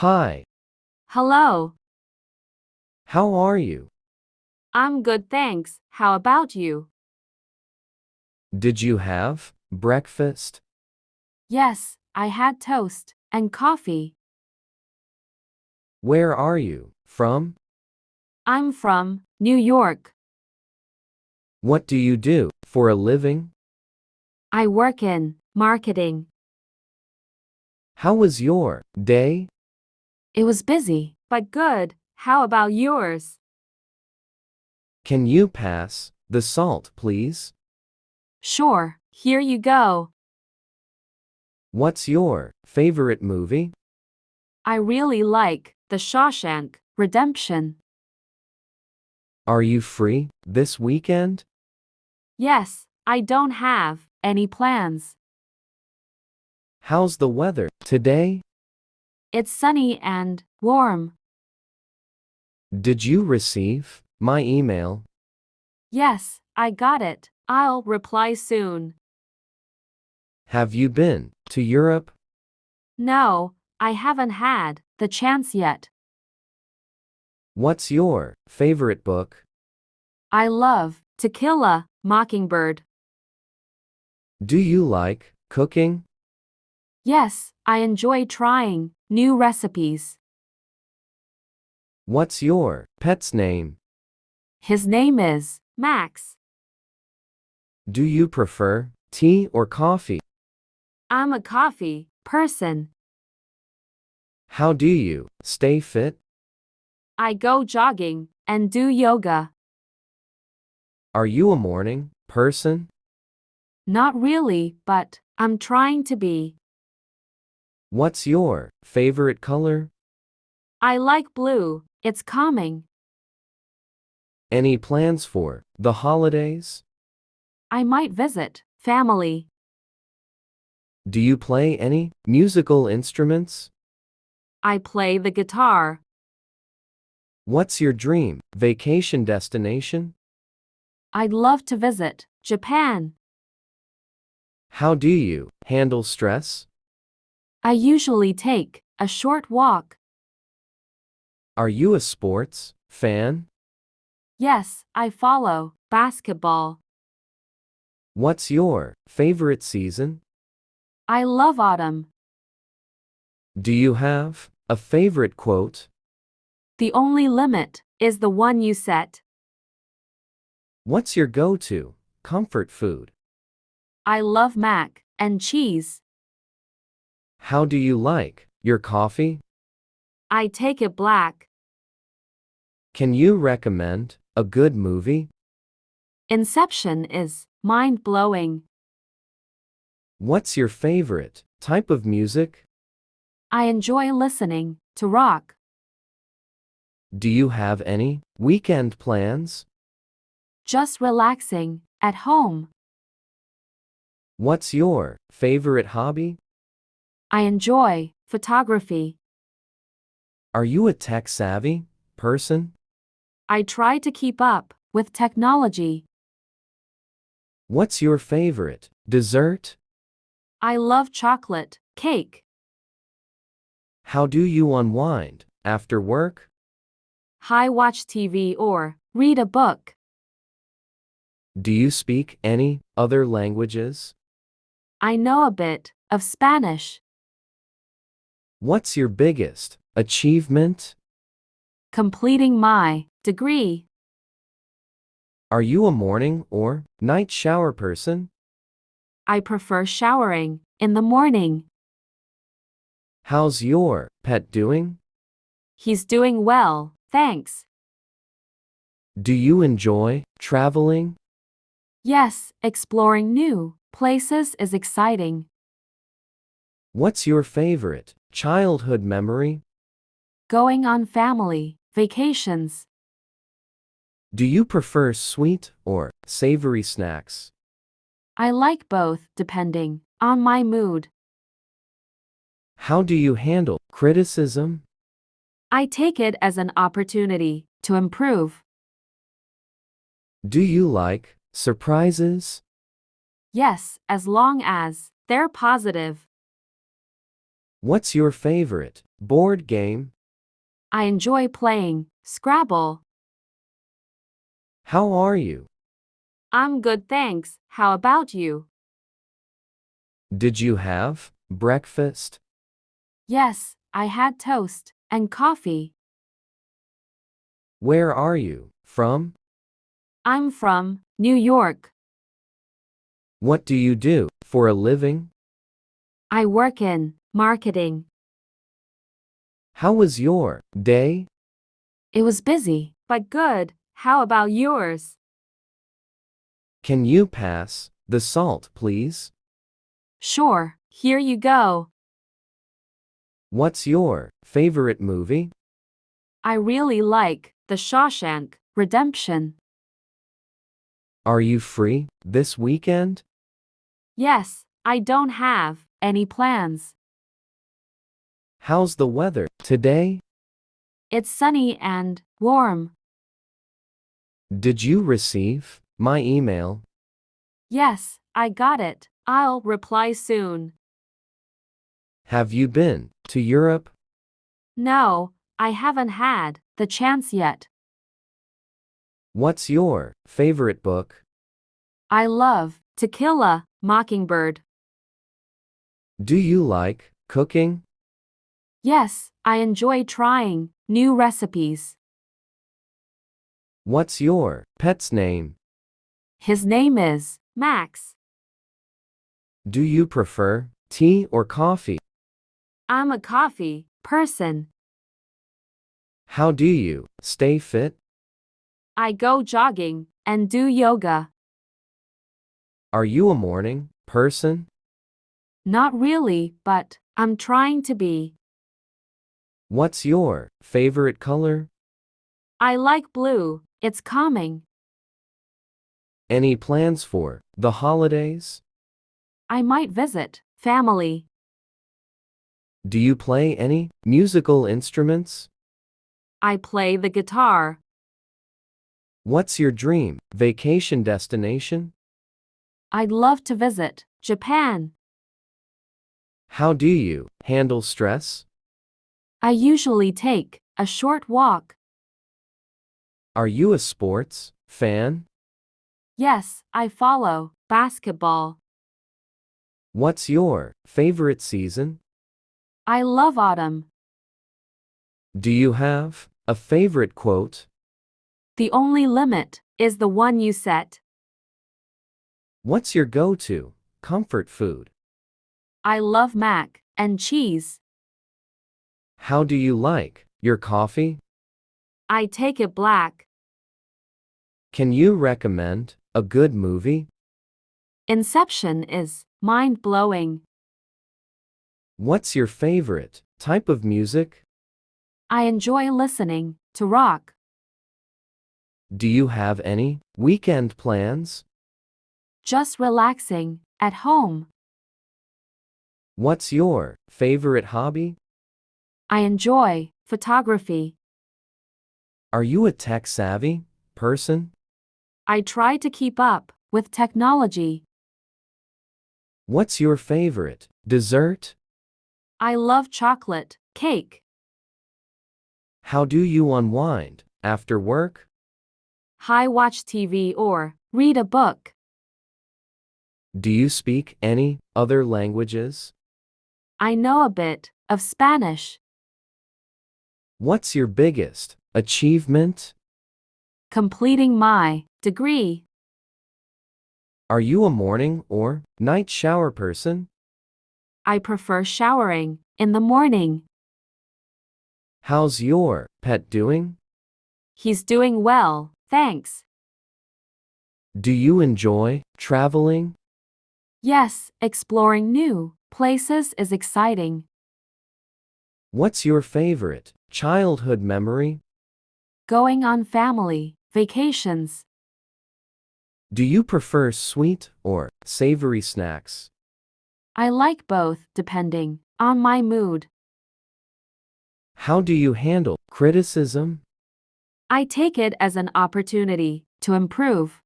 Hi, Hello. how are you? I'm good, thanks. How about you? Did you have breakfast? Yes, I had toast and coffee. Where are you from? I'm from New York. What do you do for a living? I work in marketing. How was your day? It was busy, but good. How about yours? Can you pass the salt, please? Sure, here you go. What's your favorite movie? I really like The Shawshank Redemption. Are you free this weekend? Yes, I don't have any plans. How's the weather today? It's sunny and warm. Did you receive my email? Yes, I got it. I'll reply soon. Have you been to Europe? No, I haven't had the chance yet. What's your favorite book? I love To Kill a Mockingbird. Do you like cooking? Yes, I enjoy trying new recipes. What's your pet's name? His name is Max. Do you prefer tea or coffee? I'm a coffee person. How do you stay fit? I go jogging and do yoga. Are you a morning person? Not really, but I'm trying to be. What's your favorite color? I like blue. It's calming. Any plans for the holidays? I might visit family. Do you play any musical instruments? I play the guitar. What's your dream vacation destination? I'd love to visit Japan. How do you handle stress? I usually take a short walk. Are you a sports fan? Yes, I follow basketball. What's your favorite season? I love autumn. Do you have a favorite quote? The only limit is the one you set. What's your go-to comfort food? I love mac and cheese. How do you like your coffee? I take it black. Can you recommend a good movie? Inception is mind-blowing. What's your favorite type of music? I enjoy listening to rock. Do you have any weekend plans? Just relaxing at home. What's your favorite hobby? I enjoy photography. Are you a tech-savvy person? I try to keep up with technology. What's your favorite dessert? I love chocolate cake. How do you unwind after work? I watch TV or read a book. Do you speak any other languages? I know a bit of Spanish. What's your biggest achievement? Completing my degree. Are you a morning or night shower person? I prefer showering in the morning. How's your pet doing? He's doing well, thanks. Do you enjoy traveling? Yes, exploring new places is exciting. What's your favorite childhood memory? Going on family vacations. Do you prefer sweet or savory snacks? I like both depending on my mood. How do you handle criticism? I take it as an opportunity to improve. Do you like surprises? Yes, as long as they're positive. What's your favorite board game? I enjoy playing Scrabble. How are you? I'm good, thanks. How about you? Did you have breakfast? Yes, I had toast and coffee. Where are you from? I'm from New York. What do you do for a living? I work in marketing. How was your day? It was busy, but good. How about yours? Can you pass the salt, please? Sure, here you go. What's your favorite movie? I really like The Shawshank Redemption. Are you free this weekend? Yes, I don't have any plans. How's the weather today? It's sunny and warm. Did you receive my email? Yes, I got it. I'll reply soon. Have you been to Europe? No, I haven't had the chance yet. What's your favorite book? I love To Kill a Mockingbird. Do you like cooking? Yes, I enjoy trying new recipes. What's your pet's name? His name is Max. Do you prefer tea or coffee? I'm a coffee person. How do you stay fit? I go jogging and do yoga. Are you a morning person? Not really, but I'm trying to be. What's your favorite color? I like blue. It's calming. Any plans for the holidays? I might visit family. Do you play any musical instruments? I play the guitar. What's your dream vacation destination? I'd love to visit Japan. How do you handle stress? I usually take a short walk. Are you a sports fan? Yes, I follow basketball. What's your favorite season? I love autumn. Do you have a favorite quote? The only limit is the one you set. What's your go-to comfort food? I love mac and cheese. How do you like your coffee? I take it black. Can you recommend a good movie? Inception is mind-blowing. What's your favorite type of music? I enjoy listening to rock. Do you have any weekend plans? Just relaxing at home. What's your favorite hobby? I enjoy photography. Are you a tech-savvy person? I try to keep up with technology. What's your favorite dessert? I love chocolate cake. How do you unwind after work? I watch TV or read a book. Do you speak any other languages? I know a bit of Spanish. What's your biggest achievement? Completing my degree. Are you a morning or night shower person? I prefer showering in the morning. How's your pet doing? He's doing well, thanks. Do you enjoy traveling? Yes, exploring new places is exciting. What's your favorite childhood memory? Going on family vacations. Do you prefer sweet or savory snacks? I like both depending on my mood. How do you handle criticism? I take it as an opportunity to improve.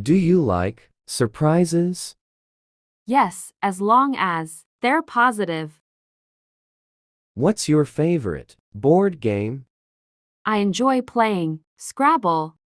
Do you like surprises? Yes, as long as They're positive. What's your favorite board game? I enjoy playing Scrabble.